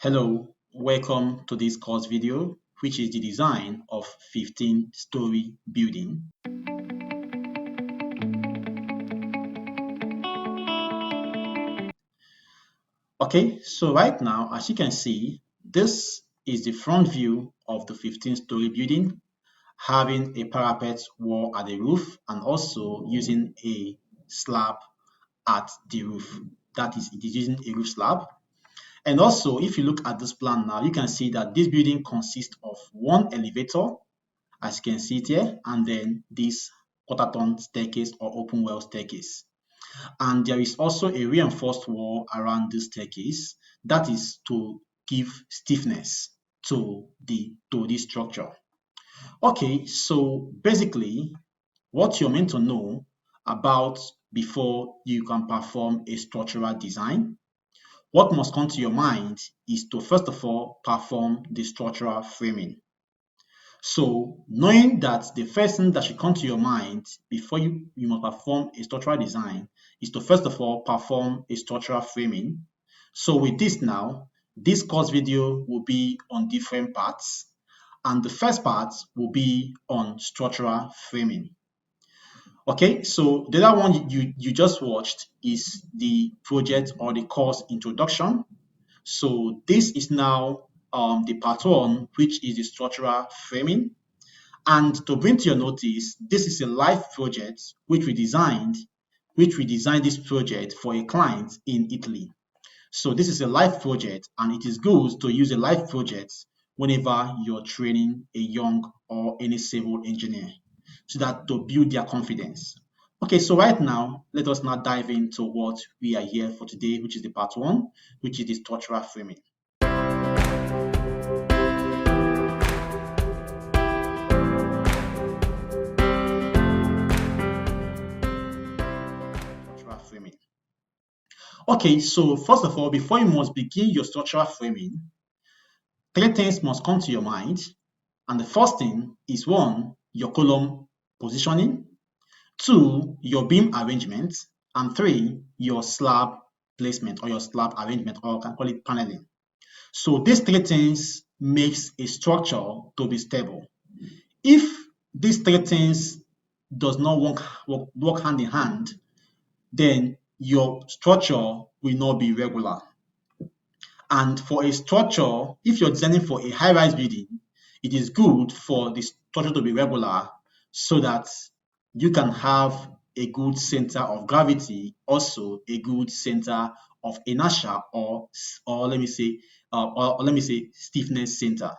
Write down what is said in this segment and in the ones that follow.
Hello, welcome to this course video, which is the design of 15-story building. Okay, so right now, as you can see, this is the front view of the 15-story building, having a parapet wall at the roof and also using a slab at the roof. That is, it is using a roof slab. And also, if you look at this plan now, you can see that this building consists of one elevator, as you can see it here, and then this quarter-ton staircase or open well staircase. And there is also a reinforced wall around this staircase that is to give stiffness to this structure. Okay, so basically, what you're meant to know about before you can perform a structural design, what must come to your mind is to first of all perform the structural framing. So knowing that the first thing that should come to your mind before you must perform a structural design is to first of all perform a structural framing. So with this now, this course video will be on different parts, and the first part will be on structural framing. Okay, so the other one you just watched is the project or the course introduction. So this is now the part one, which is the structural framing. And to bring to your notice, this is a live project which we designed this project for a client in Italy. So this is a live project, and it is good to use a live project whenever you're training a young or any civil engineer, so that to build their confidence. Okay, so right now, let us now dive into what we are here for today, which is the part one, which is the structural framing. Framing. Okay, so first of all, before you must begin your structural framing, three things must come to your mind. And the first thing is one, your column positioning, two, your beam arrangement, and three, your slab placement or your slab arrangement, or you can call it paneling. So these three things makes a structure to be stable. If these three things does not work hand in hand, then your structure will not be regular. And for a structure, if you're designing for a high-rise building, it is good for the structure to be regular so that you can have a good center of gravity, also a good center of inertia, or let me say stiffness center.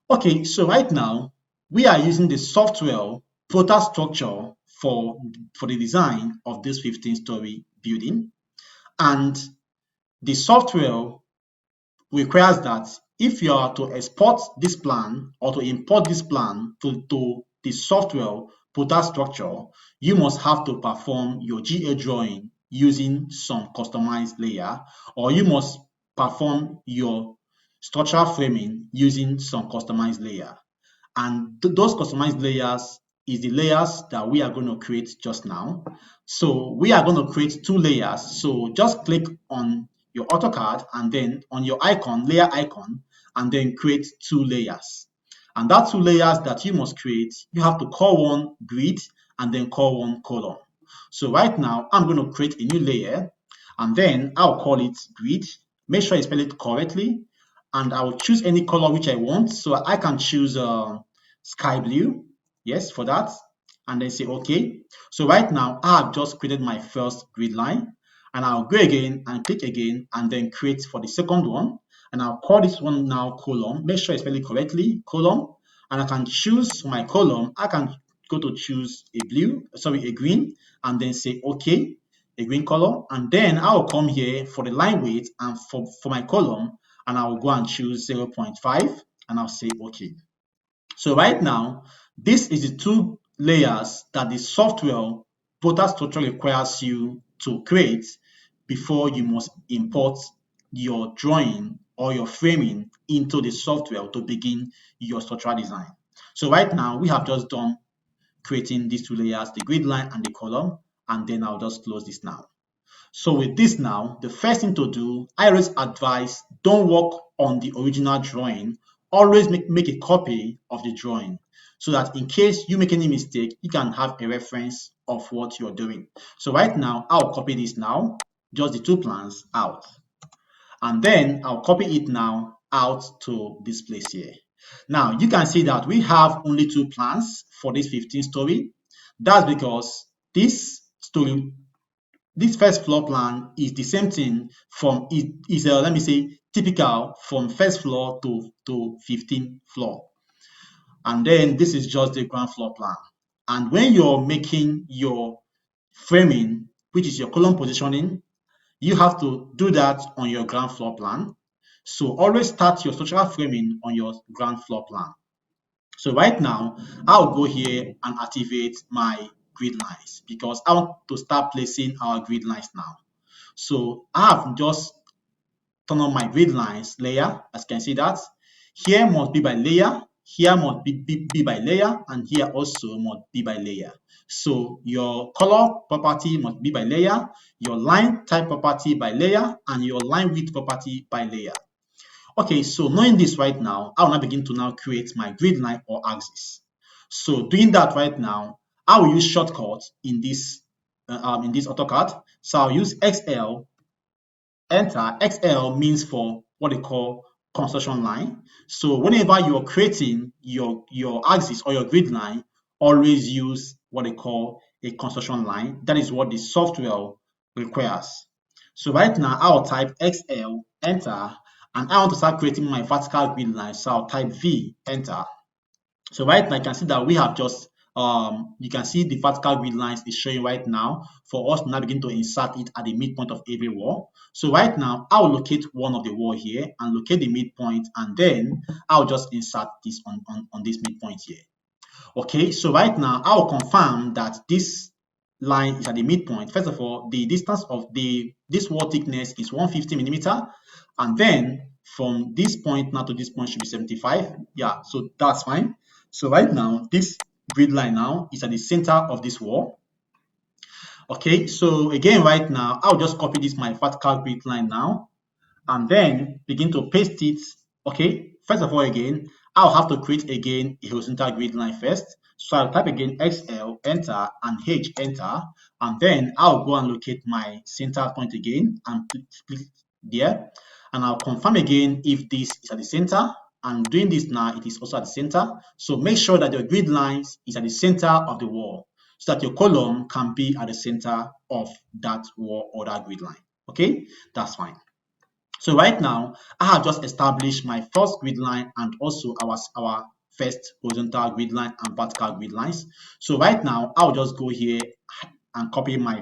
Okay, so right now we are using the software Prota Structure for the design of this 15-story building, and the software requires that if you are to export this plan or to import this plan to the software Prota Structure, you must have to perform your GA drawing using some customized layer, or you must perform your structural framing using some customized layer. And those customized layers is the layers that we are going to create just now. So we are going to create two layers. So just click on your AutoCAD and then on your icon, layer icon, and then create two layers. And that two layers that you must create, you have to call one grid and then call one column. So right now, I'm going to create a new layer, and then I'll call it grid. Make sure I spell it correctly, and I will choose any color which I want. So I can choose sky blue, yes, for that, and then say okay. So right now I have just created my first grid line, and I'll go again and click again and then create for the second one, and I'll call this one now column. Make sure I spell it correctly, column, and I can choose my column. I can go to choose a green, and then say okay, a green color, and then I'll come here for the line weight and for my column, and I will go and choose 0.5, and I'll say okay. So right now, this is the two layers that the software Prota Structure requires you to create before you must import your drawing or your framing into the software to begin your structural design. So right now, we have just done creating these two layers, the grid line and the column, and then I'll just close this now. So with this now, the first thing to do, I always advise don't work on the original drawing. Always make a copy of the drawing so that in case you make any mistake, you can have a reference of what you're doing. So right now, I'll copy this now, just the two plans out. And then I'll copy it now out to this place here. Now you can see that we have only two plans for this 15 story. That's because this first floor plan is the same thing from let me say typical from first floor to 15th floor. And then this is just the ground floor plan. And when you're making your framing, which is your column positioning, you have to do that on your ground floor plan. So always start your structural framing on your ground floor plan. So right now, I'll go here and activate my grid lines because I want to start placing our grid lines now. So I have just turned on my grid lines layer, as you can see that. Here must be by layer, here must be by layer, and here also must be by layer. So your color property must be by layer, your line type property by layer, and your line width property by layer. Okay, so knowing this right now, I will now begin to now create my grid line or axis. So doing that right now, I will use shortcuts in this AutoCAD. So I'll use XL, enter. XL means for what they call construction line. So whenever you're creating your axis or your grid line, always use what they call a construction line. That is what the software requires. So right now, I'll type XL, enter, and I want to start creating my vertical grid line. So I'll type V, enter. So right now, you can see that we have just, you can see the vertical grid lines is showing right now for us to now begin to insert it at the midpoint of every wall. So right now, I'll locate one of the wall here and locate the midpoint, and then I'll just insert this on this midpoint here. Okay, so right now, I'll confirm that this line is at the midpoint. First of all, the distance of this wall thickness is 150 millimeter, and then from this point now to this point should be 75. Yeah, so that's fine. So right now, this grid line now is at the center of this wall. Okay, so again, right now, I'll just copy this my vertical grid line now, and then begin to paste it. Okay, first of all, again, I'll have to create again a horizontal grid line first. So I'll type again XL, enter, and H, enter, and then I'll go and locate my center point again and click there, and I'll confirm again if this is at the center. And doing this now, it is also at the center. So make sure that your grid lines is at the center of the wall so that your column can be at the center of that wall or that grid line. Okay, that's fine. So right now, I have just established my first grid line and also our first horizontal grid line and vertical grid lines. So right now, I'll just go here and copy my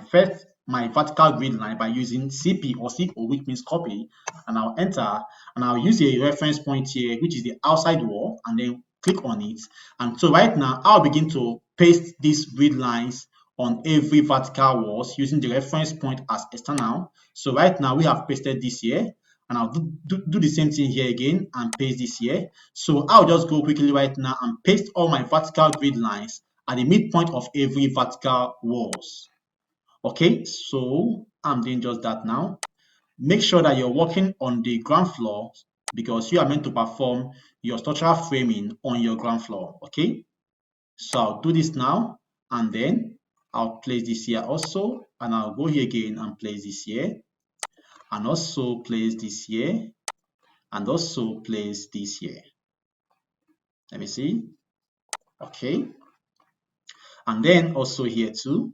vertical grid line by using CP or CO, which means copy, and I'll enter, and I'll use a reference point here, which is the outside wall, and then click on it. And so right now, I'll begin to paste these grid lines on every vertical walls using the reference point as external. So right now, we have pasted this here, and I'll do the same thing here again and paste this here. So I'll just go quickly right now and paste all my vertical grid lines at the midpoint of every vertical walls. Okay, so I'm doing just that now. Make sure that you're working on the ground floor because you are meant to perform your structural framing on your ground floor. Okay, so I'll do this now, and then I'll place this here also, and I'll go here again and place this here, and also place this here, and also place this here. Let me see. Okay, and then also here too.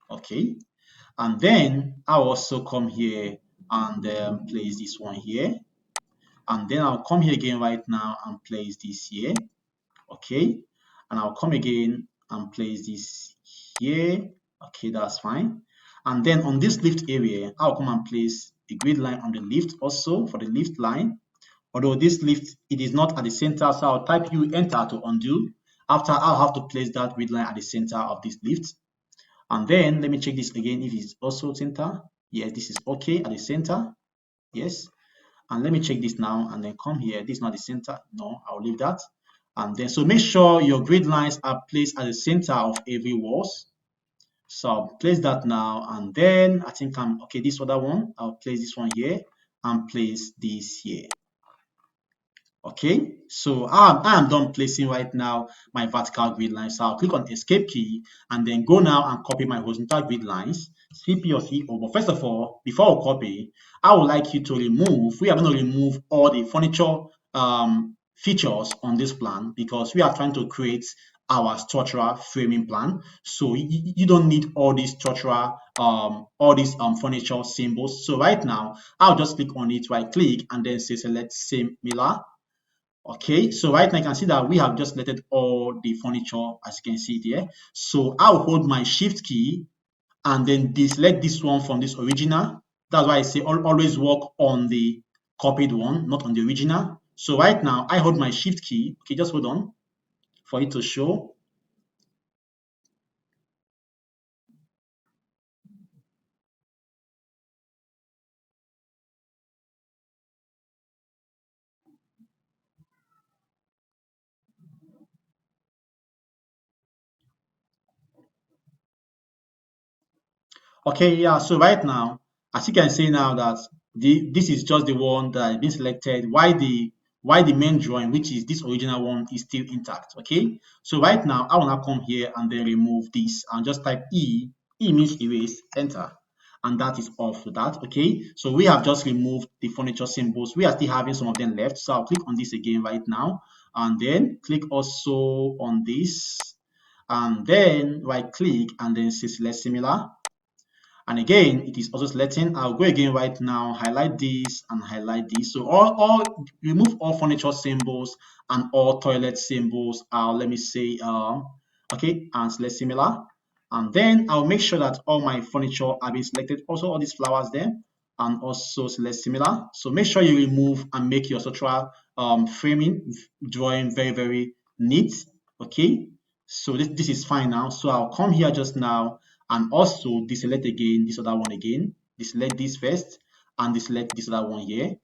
Okay, and then I'll also come here and place this one here, and then I'll come here again right now and place this here. Okay, and I'll come again and place this here. Okay, that's fine. And then on this lift area, I'll come and place a grid line on the lift also for the lift line. Although this lift, it is not at the center, so I'll type U, enter to undo. After, I'll have to place that grid line at the center of this lift. And then let me check this again if it's also center. Yes, this is okay at the center. Yes. And let me check this now and then come here. This is not the center. No, I'll leave that. And then so make sure your grid lines are placed at the center of every walls. So I'll place that now, and then I think I'm okay. This other one, I'll place this one here, and place this here. Okay, so I'm done placing right now my vertical grid lines. So I'll click on escape key and then go now and copy my horizontal grid lines, CP or CO. But first of all, before I copy, I would like you to remove, we are going to remove all the furniture features on this plan because we are trying to create our structural framing plan. So you don't need all these structural, all these furniture symbols. So right now, I'll just click on it, right click, and then say select similar. Okay, so right now you can see that we have just selected all the furniture as you can see there. So I'll hold my shift key and then deselect this one from this original. That's why I say always work on the copied one, not on the original. So right now I hold my shift key. Okay, just hold on for it to show. Okay, yeah, so right now, as you can see now that this is just the one that has been selected, why the main drawing, which is this original one, is still intact. Okay, so right now I will now come here and then remove this and just type E means erase, enter, and that is off for that. Okay, so we have just removed the furniture symbols. We are still having some of them left, so I'll click on this again right now and then click also on this and then right click and then say select similar. And again, it is also selecting. I'll go again right now, highlight this and highlight this. So all remove all furniture symbols and all toilet symbols. Let me say okay, and select similar. And then I'll make sure that all my furniture have been selected. Also all these flowers there and also select similar. So make sure you remove and make your structural framing drawing very neat. Okay, so this is fine now. So I'll come here just now and also deselect again this other one again. Deselect this first and deselect this other one here.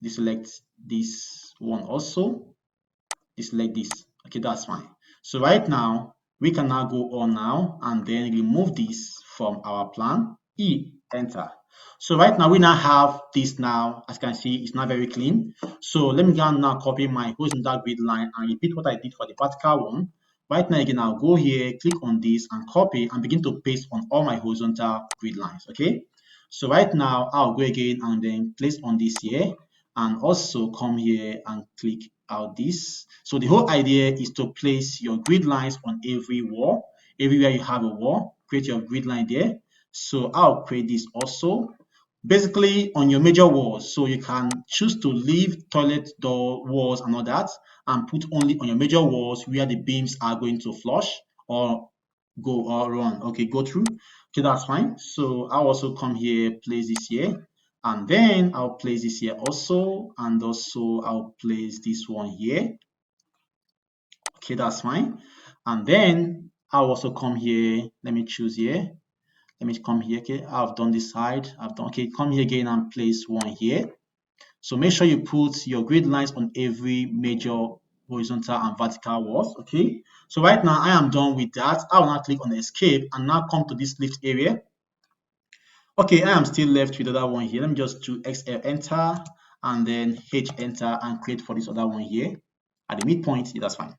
Deselect this one also. Deselect this. Okay, that's fine. So right now we can now go on now and then remove this from our plan. Enter. So right now we now have this now, as you can see, it's not very clean. So let me go now copy my horizontal grid line and repeat what I did for the vertical one. Right now again, I'll go here, click on this and copy and begin to paste on all my horizontal grid lines. Okay. So right now I'll go again and then place on this here and also come here and click out this. So the whole idea is to place your grid lines on every wall. Everywhere you have a wall, create your grid line there. So I'll create this also. Basically on your major walls, so you can choose to leave toilet door walls and all that and put only on your major walls where the beams are going to flush or go or run. Okay, go through. Okay, that's fine. So I'll also come here, place this here, and then I'll place this here also, and also I'll place this one here. Okay, that's fine. And then I'll also come here. Let me choose here. Let me come here. Okay, I've done this side. I've done. Okay, come here again and place one here. So make sure you put your grid lines on every major horizontal and vertical walls. Okay. So right now I am done with that. I will now click on escape and now come to this lift area. Okay, I am still left with the other one here. Let me just do XL enter and then H enter and create for this other one here at the midpoint. Yeah, that's fine.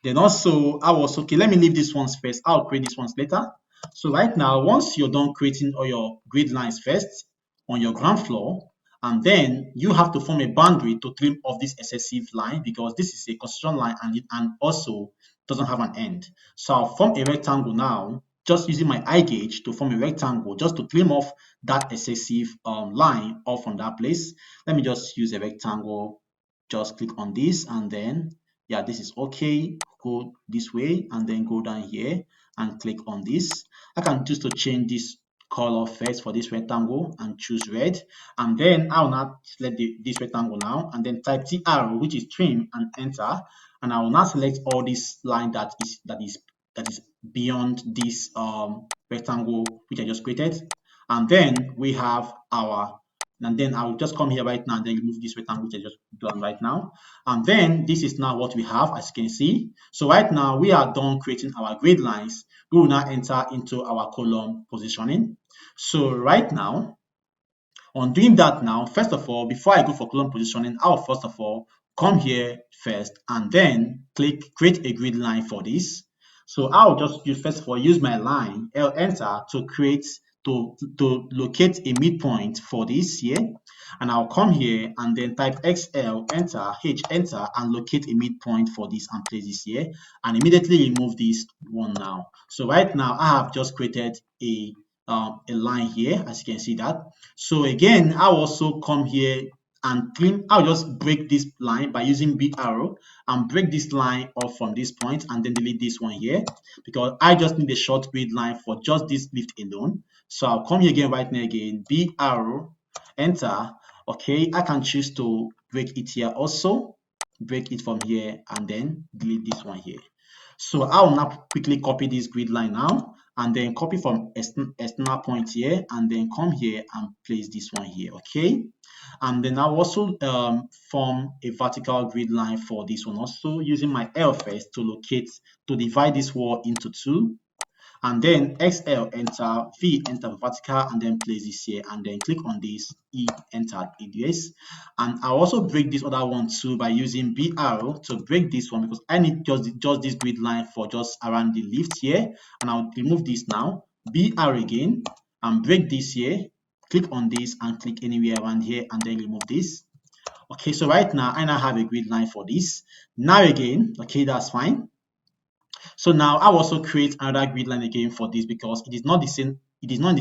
Then also, I was okay. Let me leave this ones first. I'll create these ones later. So right now, once you're done creating all your grid lines first on your ground floor, and then you have to form a boundary to trim off this excessive line because this is a construction line and it also doesn't have an end. So I'll form a rectangle now, just using my eye gauge to form a rectangle just to trim off that excessive line off from that place. Let me just use a rectangle. Just click on this and then yeah, this is okay. Go this way and then go down here and click on this. I can choose to change this color first for this rectangle and choose red, and then I will now select this rectangle now and then type TR, which is trim, and enter, and I will now select all this line that is beyond this rectangle which I just created, and then we have our, and then I will just come here right now and then remove this rectangle which I just done right now. And then this is now what we have, as you can see. So right now we are done creating our grid lines. We will now enter into our column positioning. So right now, On doing that now, first of all, before I go for column positioning, I'll first of all come here first and then click create a grid line for this. So I'll just use first of all use my line, enter to create to locate a midpoint for this here, and I'll come here and then type XL, enter, H, enter, and locate a midpoint for this and place this here, and immediately remove this one now. So right now I have just created a line here, as you can see that. So again, I'll also come here and clean. I'll just break this line by using B arrow and break this line off from this point and then delete this one here, because I just need a short grid line for just this lift alone. So I'll come here again, right now again, B arrow, enter. Okay, I can choose to break it here also, break it from here and then delete this one here. So I will now quickly copy this grid line now and then copy from external point here and then come here and place this one here. Okay, and then I'll also form a vertical grid line for this one also, using my L first to divide this wall into two, and then XL, enter, V, enter vertical, and then place this here, and then click on this, E, enter this. And I'll also break this other one too by using B arrow to break this one, because I need just this grid line for just around the lift here. And I'll remove this now, B arrow again, and break this here, click on this and click anywhere around here, and then remove this. Okay, so right now I now have a grid line for this. Now again, okay, that's fine. So now I'll also create another grid line again for this, because it is not the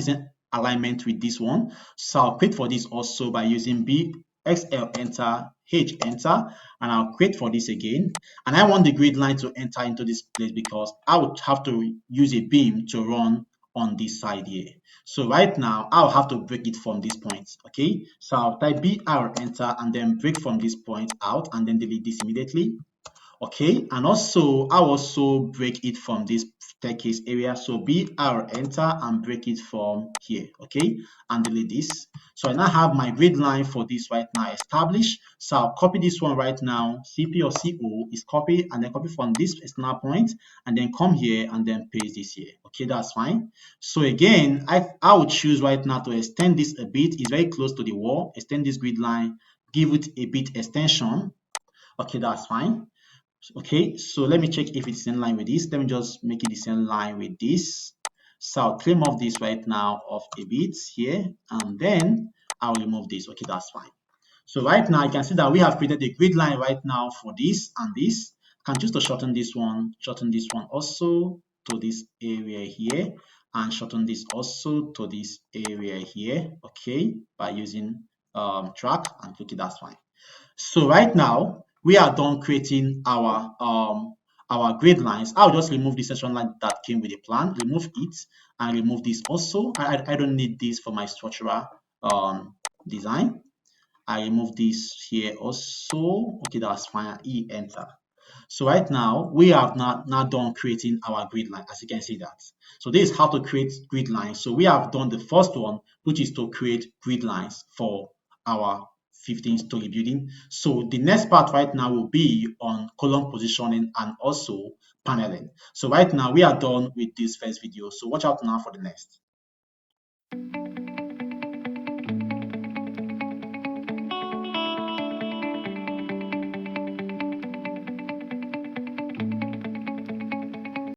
same alignment with this one. So I'll create for this also by using B, XL, enter, H, enter, and I'll create for this again. And I want the grid line to enter into this place because I would have to use a beam to run on this side here. So right now I'll have to break it from this point. Okay, so I'll type BR, enter, and then break from this point out and then delete this immediately. Okay, and also I'll also break it from this staircase area. So BR, enter, and break it from here. Okay, and delete this. So I now have my grid line for this right now established. So I'll copy this one right now. CP or CO is copied, and then copy from this external point and then come here and then paste this here. Okay, that's fine. So again, I will choose right now to extend this a bit. It's very close to the wall. Extend this grid line, give it a bit extension. Okay, that's fine. Okay, so let me check if it's in line with this. Let me just make it the same line with this. So I'll trim off this right now off a bit here, and then I'll remove this. Okay, that's fine. So right now you can see that we have created a grid line right now for this and this. I can choose to shorten this one also to this area here, and shorten this also to this area here. Okay, by using drag and click it. That's fine. So right now we are done creating our grid lines. I'll just remove the section line that came with the plan, remove it, and remove this also. I don't need this for my structural design. I remove this here also. Okay, that's fine. E, enter. So right now we have now done creating our grid line, as you can see that. So this is how to create grid lines. So we have done the first one, which is to create grid lines for our 15-story building. So the next part right now will be on column positioning and also paneling. So right now we are done with this first video. So watch out now for the next.